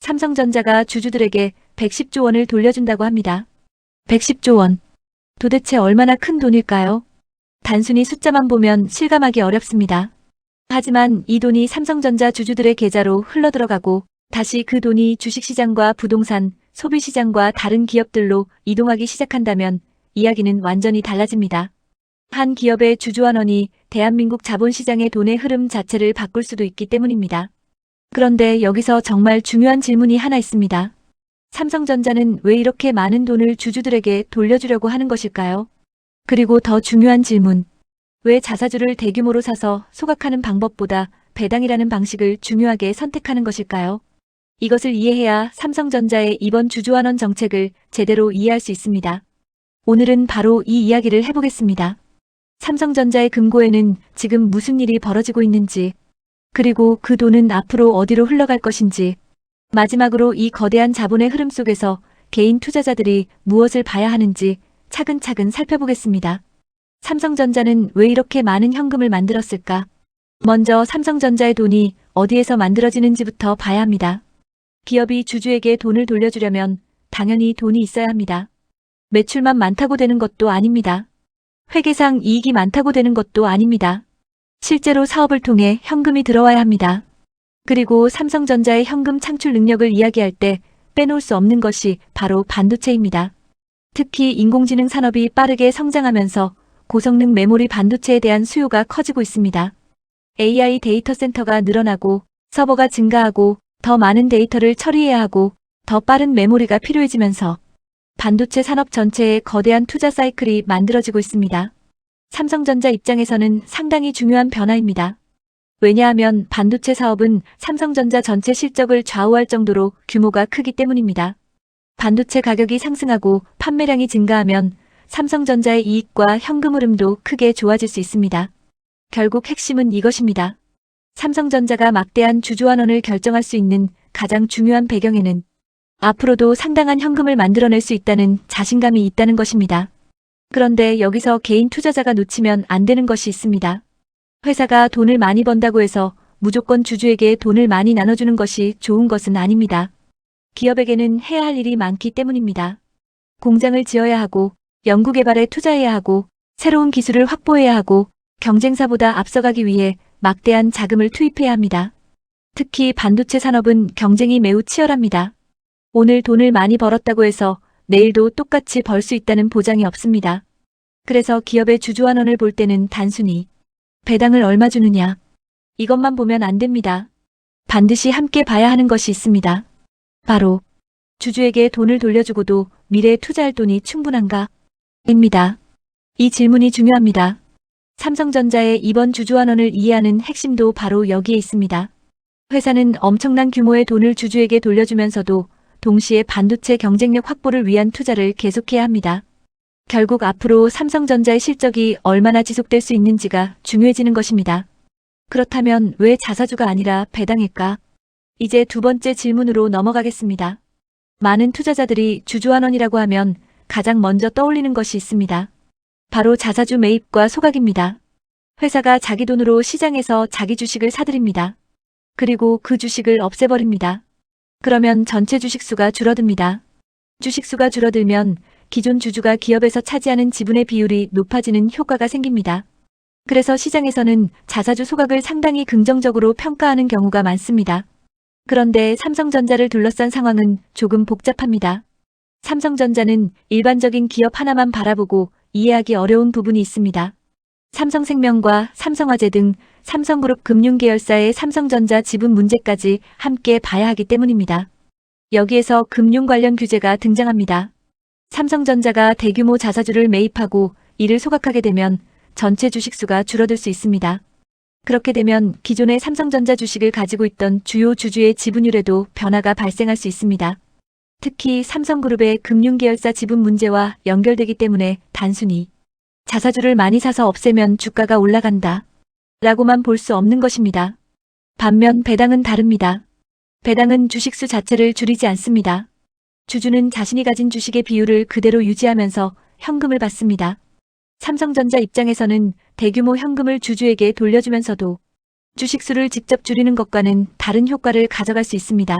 삼성전자가 주주들에게 110조 원을 돌려준다고 합니다. 110조 원. 도대체 얼마나 큰 돈일까요? 단순히 숫자만 보면 실감하기 어렵습니다. 하지만 이 돈이 삼성전자 주주들의 계좌로 흘러들어가고 다시 그 돈이 주식시장과 부동산, 소비시장과 다른 기업들로 이동하기 시작한다면 이야기는 완전히 달라집니다. 한 기업의 주주환원이 대한민국 자본시장의 돈의 흐름 자체를 바꿀 수도 있기 때문입니다. 그런데 여기서 정말 중요한 질문이 하나 있습니다. 삼성전자는 왜 이렇게 많은 돈을 주주들에게 돌려주려고 하는 것일까요? 그리고 더 중요한 질문. 왜 자사주를 대규모로 사서 소각하는 방법보다 배당이라는 방식을 중요하게 선택하는 것일까요? 이것을 이해해야 삼성전자의 이번 주주환원 정책을 제대로 이해할 수 있습니다. 오늘은 바로 이 이야기를 해보겠습니다. 삼성전자의 금고에는 지금 무슨 일이 벌어지고 있는지, 그리고 그 돈은 앞으로 어디로 흘러갈 것인지, 마지막으로 이 거대한 자본의 흐름 속에서 개인 투자자들이 무엇을 봐야 하는지 차근차근 살펴보겠습니다. 삼성전자는 왜 이렇게 많은 현금을 만들었을까? 먼저 삼성전자의 돈이 어디에서 만들어지는지부터 봐야 합니다. 기업이 주주에게 돈을 돌려주려면 당연히 돈이 있어야 합니다. 매출만 많다고 되는 것도 아닙니다. 회계상 이익이 많다고 되는 것도 아닙니다. 실제로 사업을 통해 현금이 들어와야 합니다. 그리고 삼성전자의 현금 창출 능력을 이야기할 때 빼놓을 수 없는 것이 바로 반도체입니다. 특히 인공지능 산업이 빠르게 성장하면서 고성능 메모리 반도체에 대한 수요가 커지고 있습니다. AI 데이터 센터가 늘어나고 서버가 증가하고 더 많은 데이터를 처리해야 하고 더 빠른 메모리가 필요해지면서 반도체 산업 전체에 거대한 투자 사이클이 만들어지고 있습니다. 삼성전자 입장에서는 상당히 중요한 변화입니다. 왜냐하면 반도체 사업은 삼성전자 전체 실적을 좌우할 정도로 규모가 크기 때문입니다. 반도체 가격이 상승하고 판매량이 증가하면 삼성전자의 이익과 현금 흐름도 크게 좋아질 수 있습니다. 결국 핵심은 이것입니다. 삼성전자가 막대한 주주환원을 결정할 수 있는 가장 중요한 배경에는 앞으로도 상당한 현금을 만들어낼 수 있다는 자신감이 있다는 것입니다. 그런데 여기서 개인 투자자가 놓치면 안 되는 것이 있습니다. 회사가 돈을 많이 번다고 해서 무조건 주주에게 돈을 많이 나눠주는 것이 좋은 것은 아닙니다. 기업에게는 해야 할 일이 많기 때문입니다. 공장을 지어야 하고 연구개발에 투자해야 하고 새로운 기술을 확보해야 하고 경쟁사보다 앞서가기 위해 막대한 자금을 투입해야 합니다. 특히 반도체 산업은 경쟁이 매우 치열합니다. 오늘 돈을 많이 벌었다고 해서 내일도 똑같이 벌 수 있다는 보장이 없습니다. 그래서 기업의 주주환원을 볼 때는 단순히 배당을 얼마 주느냐 이것만 보면 안 됩니다. 반드시 함께 봐야 하는 것이 있습니다. 바로 주주에게 돈을 돌려주고도 미래에 투자할 돈이 충분한가? 입니다. 이 질문이 중요합니다. 삼성전자의 이번 주주환원을 이해하는 핵심도 바로 여기에 있습니다. 회사는 엄청난 규모의 돈을 주주에게 돌려주면서도 동시에 반도체 경쟁력 확보를 위한 투자를 계속해야 합니다. 결국 앞으로 삼성전자의 실적이 얼마나 지속될 수 있는지가 중요해지는 것입니다. 그렇다면 왜 자사주가 아니라 배당일까? 이제 두 번째 질문으로 넘어가겠습니다. 많은 투자자들이 주주환원이라고 하면 가장 먼저 떠올리는 것이 있습니다. 바로 자사주 매입과 소각입니다. 회사가 자기 돈으로 시장에서 자기 주식을 사들입니다. 그리고 그 주식을 없애버립니다. 그러면 전체 주식수가 줄어듭니다. 주식수가 줄어들면 기존 주주가 기업에서 차지하는 지분의 비율이 높아지는 효과가 생깁니다. 그래서 시장에서는 자사주 소각을 상당히 긍정적으로 평가하는 경우가 많습니다. 그런데 삼성전자를 둘러싼 상황은 조금 복잡합니다. 삼성전자는 일반적인 기업 하나만 바라보고 이해하기 어려운 부분이 있습니다. 삼성생명과 삼성화재 등 삼성그룹 금융계열사의 삼성전자 지분 문제까지 함께 봐야 하기 때문입니다. 여기에서 금융 관련 규제가 등장합니다. 삼성전자가 대규모 자사주를 매입하고 이를 소각하게 되면 전체 주식수가 줄어들 수 있습니다. 그렇게 되면 기존의 삼성전자 주식을 가지고 있던 주요 주주의 지분율에도 변화가 발생할 수 있습니다. 특히 삼성그룹의 금융계열사 지분 문제와 연결되기 때문에 단순히 자사주를 많이 사서 없애면 주가가 올라간다 라고만 볼 수 없는 것입니다. 반면 배당은 다릅니다. 배당은 주식수 자체를 줄이지 않습니다. 주주는 자신이 가진 주식의 비율을 그대로 유지하면서 현금을 받습니다. 삼성전자 입장에서는 대규모 현금을 주주에게 돌려주면서도 주식수를 직접 줄이는 것과는 다른 효과를 가져갈 수 있습니다.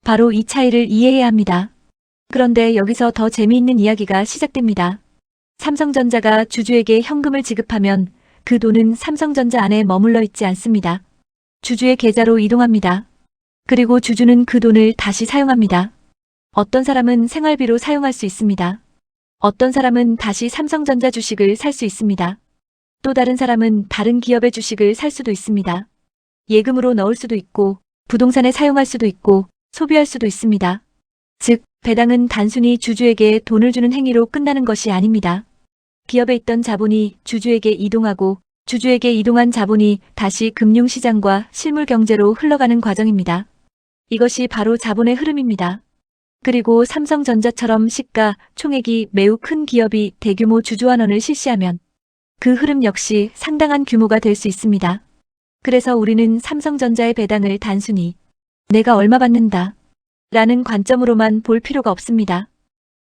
바로 이 차이를 이해해야 합니다. 그런데 여기서 더 재미있는 이야기가 시작됩니다. 삼성전자가 주주에게 현금을 지급하면 그 돈은 삼성전자 안에 머물러 있지 않습니다. 주주의 계좌로 이동합니다. 그리고 주주는 그 돈을 다시 사용합니다. 어떤 사람은 생활비로 사용할 수 있습니다. 어떤 사람은 다시 삼성전자 주식을 살 수 있습니다. 또 다른 사람은 다른 기업의 주식을 살 수도 있습니다. 예금으로 넣을 수도 있고, 부동산에 사용할 수도 있고, 소비할 수도 있습니다. 즉, 배당은 단순히 주주에게 돈을 주는 행위로 끝나는 것이 아닙니다. 기업에 있던 자본이 주주에게 이동하고, 주주에게 이동한 자본이 다시 금융시장과 실물경제로 흘러가는 과정입니다. 이것이 바로 자본의 흐름입니다. 그리고 삼성전자처럼 시가, 총액이 매우 큰 기업이 대규모 주주환원을 실시하면 그 흐름 역시 상당한 규모가 될 수 있습니다. 그래서 우리는 삼성전자의 배당을 단순히 내가 얼마 받는다 라는 관점으로만 볼 필요가 없습니다.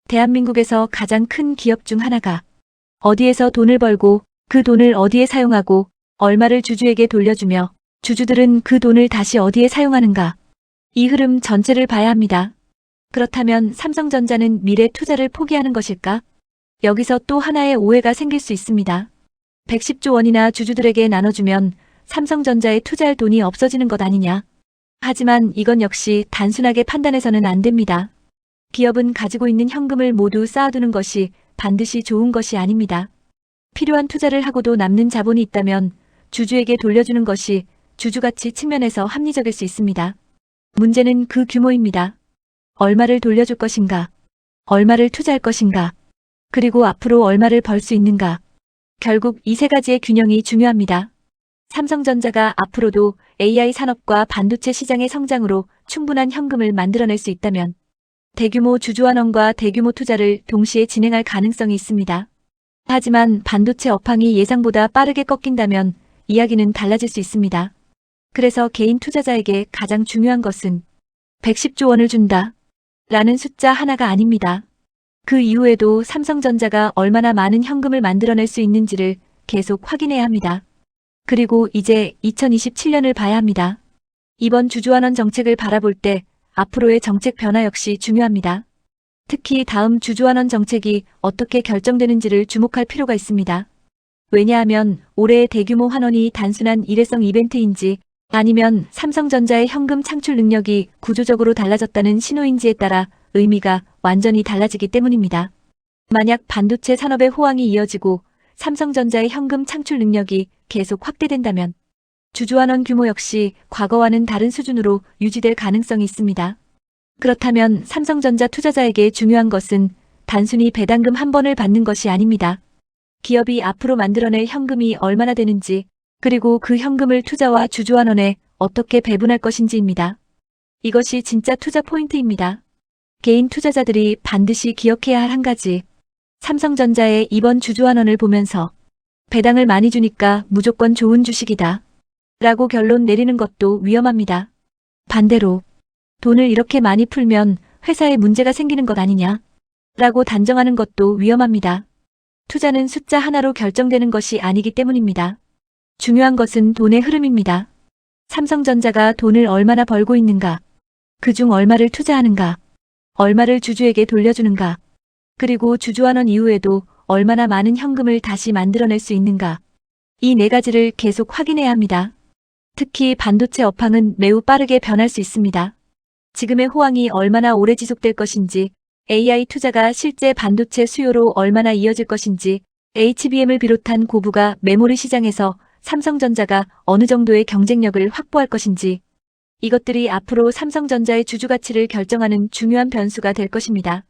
대한민국에서 가장 큰 기업 중 하나가 어디에서 돈을 벌고 그 돈을 어디에 사용하고 얼마를 주주에게 돌려주며 주주들은 그 돈을 다시 어디에 사용하는가. 이 흐름 전체를 봐야 합니다. 그렇다면 삼성전자는 미래 투자를 포기하는 것일까? 여기서 또 하나의 오해가 생길 수 있습니다. 110조 원이나 주주들에게 나눠주면 삼성전자에 투자할 돈이 없어지는 것 아니냐. 하지만 이건 역시 단순하게 판단해서는 안 됩니다. 기업은 가지고 있는 현금을 모두 쌓아두는 것이 반드시 좋은 것이 아닙니다. 필요한 투자를 하고도 남는 자본이 있다면 주주에게 돌려주는 것이 주주가치 측면에서 합리적일 수 있습니다. 문제는 그 규모입니다. 얼마를 돌려줄 것인가? 얼마를 투자할 것인가? 그리고 앞으로 얼마를 벌 수 있는가? 결국 이 세 가지의 균형이 중요합니다. 삼성전자가 앞으로도 AI 산업과 반도체 시장의 성장으로 충분한 현금을 만들어낼 수 있다면 대규모 주주환원과 대규모 투자를 동시에 진행할 가능성이 있습니다. 하지만 반도체 업황이 예상보다 빠르게 꺾인다면 이야기는 달라질 수 있습니다. 그래서 개인 투자자에게 가장 중요한 것은 110조 원을 준다 라는 숫자 하나가 아닙니다. 그 이후에도 삼성전자가 얼마나 많은 현금을 만들어낼 수 있는지를 계속 확인해야 합니다. 그리고 이제 2027년을 봐야 합니다. 이번 주주환원 정책을 바라볼 때 앞으로의 정책 변화 역시 중요합니다. 특히 다음 주주환원 정책이 어떻게 결정되는지를 주목할 필요가 있습니다. 왜냐하면 올해의 대규모 환원이 단순한 일회성 이벤트인지 아니면 삼성전자의 현금 창출 능력이 구조적으로 달라졌다는 신호인지에 따라 의미가 완전히 달라지기 때문입니다. 만약 반도체 산업의 호황이 이어지고 삼성전자의 현금 창출 능력이 계속 확대된다면 주주환원 규모 역시 과거와는 다른 수준으로 유지될 가능성이 있습니다. 그렇다면 삼성전자 투자자에게 중요한 것은 단순히 배당금 한 번을 받는 것이 아닙니다. 기업이 앞으로 만들어낼 현금이 얼마나 되는지, 그리고 그 현금을 투자와 주주환원에 어떻게 배분할 것인지입니다. 이것이 진짜 투자 포인트입니다. 개인 투자자들이 반드시 기억해야 할 한 가지. 삼성전자의 이번 주주환원을 보면서 배당을 많이 주니까 무조건 좋은 주식이다 라고 결론 내리는 것도 위험합니다. 반대로 돈을 이렇게 많이 풀면 회사에 문제가 생기는 것 아니냐 라고 단정하는 것도 위험합니다. 투자는 숫자 하나로 결정되는 것이 아니기 때문입니다. 중요한 것은 돈의 흐름입니다. 삼성전자가 돈을 얼마나 벌고 있는가, 그중 얼마를 투자하는가, 얼마를 주주에게 돌려주는가, 그리고 주주환원 이후에도 얼마나 많은 현금을 다시 만들어낼 수 있는가. 이 네 가지를 계속 확인해야 합니다. 특히 반도체 업황은 매우 빠르게 변할 수 있습니다. 지금의 호황이 얼마나 오래 지속될 것인지, AI 투자가 실제 반도체 수요로 얼마나 이어질 것인지, HBM을 비롯한 고부가 메모리 시장에서 삼성전자가 어느 정도의 경쟁력을 확보할 것인지, 이것들이 앞으로 삼성전자의 주주 가치를 결정하는 중요한 변수가 될 것입니다.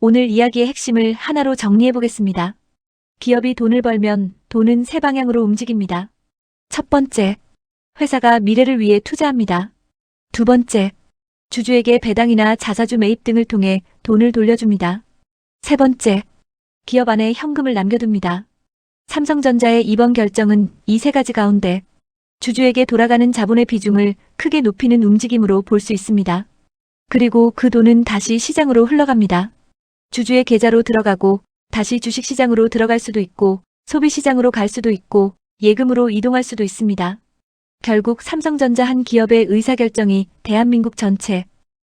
오늘 이야기의 핵심을 하나로 정리해 보겠습니다. 기업이 돈을 벌면 돈은 세 방향으로 움직입니다. 첫 번째, 회사가 미래를 위해 투자합니다. 두 번째, 주주에게 배당이나 자사주 매입 등을 통해 돈을 돌려줍니다. 세 번째, 기업 안에 현금을 남겨둡니다. 삼성전자의 이번 결정은 이 세 가지 가운데 주주에게 돌아가는 자본의 비중을 크게 높이는 움직임으로 볼 수 있습니다. 그리고 그 돈은 다시 시장으로 흘러갑니다. 주주의 계좌로 들어가고 다시 주식시장으로 들어갈 수도 있고 소비시장으로 갈 수도 있고 예금으로 이동할 수도 있습니다. 결국 삼성전자 한 기업의 의사결정이 대한민국 전체,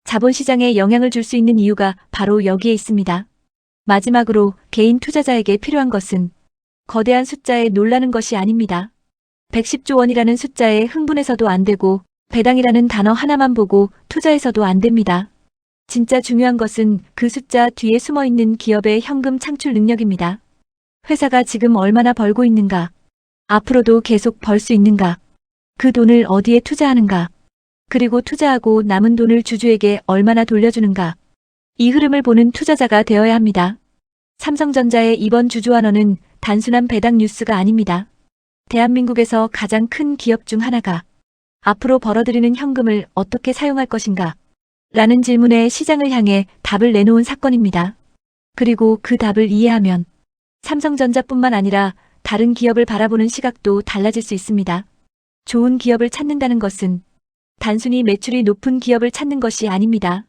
자본시장에 영향을 줄 수 있는 이유가 바로 여기에 있습니다. 마지막으로 개인 투자자에게 필요한 것은 거대한 숫자에 놀라는 것이 아닙니다. 110조 원이라는 숫자에 흥분해서도 안 되고 배당이라는 단어 하나만 보고 투자해서도 안 됩니다. 진짜 중요한 것은 그 숫자 뒤에 숨어 있는 기업의 현금 창출 능력입니다. 회사가 지금 얼마나 벌고 있는가? 앞으로도 계속 벌 수 있는가? 그 돈을 어디에 투자하는가? 그리고 투자하고 남은 돈을 주주에게 얼마나 돌려주는가? 이 흐름을 보는 투자자가 되어야 합니다. 삼성전자의 이번 주주환원은 단순한 배당 뉴스가 아닙니다. 대한민국에서 가장 큰 기업 중 하나가 앞으로 벌어들이는 현금을 어떻게 사용할 것인가? 라는 질문에 시장을 향해 답을 내놓은 사건입니다. 그리고 그 답을 이해하면 삼성전자뿐만 아니라 다른 기업을 바라보는 시각도 달라질 수 있습니다. 좋은 기업을 찾는다는 것은 단순히 매출이 높은 기업을 찾는 것이 아닙니다.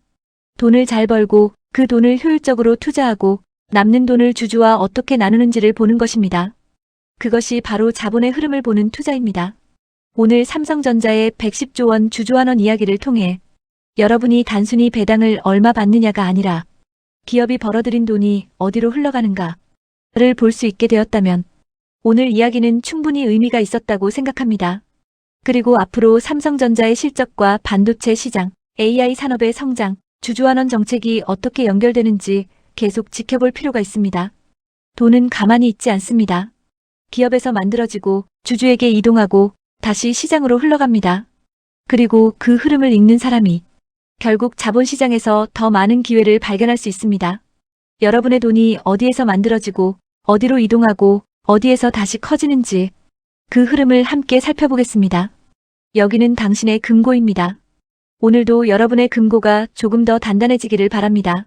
돈을 잘 벌고 그 돈을 효율적으로 투자하고 남는 돈을 주주와 어떻게 나누는지를 보는 것입니다. 그것이 바로 자본의 흐름을 보는 투자입니다. 오늘 삼성전자의 110조 원 주주환원 이야기를 통해 여러분이 단순히 배당을 얼마 받느냐가 아니라 기업이 벌어들인 돈이 어디로 흘러가는가를 볼 수 있게 되었다면 오늘 이야기는 충분히 의미가 있었다고 생각합니다. 그리고 앞으로 삼성전자의 실적과 반도체 시장, AI 산업의 성장, 주주환원 정책이 어떻게 연결되는지 계속 지켜볼 필요가 있습니다. 돈은 가만히 있지 않습니다. 기업에서 만들어지고 주주에게 이동하고 다시 시장으로 흘러갑니다. 그리고 그 흐름을 읽는 사람이 결국 자본시장에서 더 많은 기회를 발견할 수 있습니다. 여러분의 돈이 어디에서 만들어지고 어디로 이동하고 어디에서 다시 커지는지 그 흐름을 함께 살펴보겠습니다. 여기는 당신의 금고입니다. 오늘도 여러분의 금고가 조금 더 단단해지기를 바랍니다.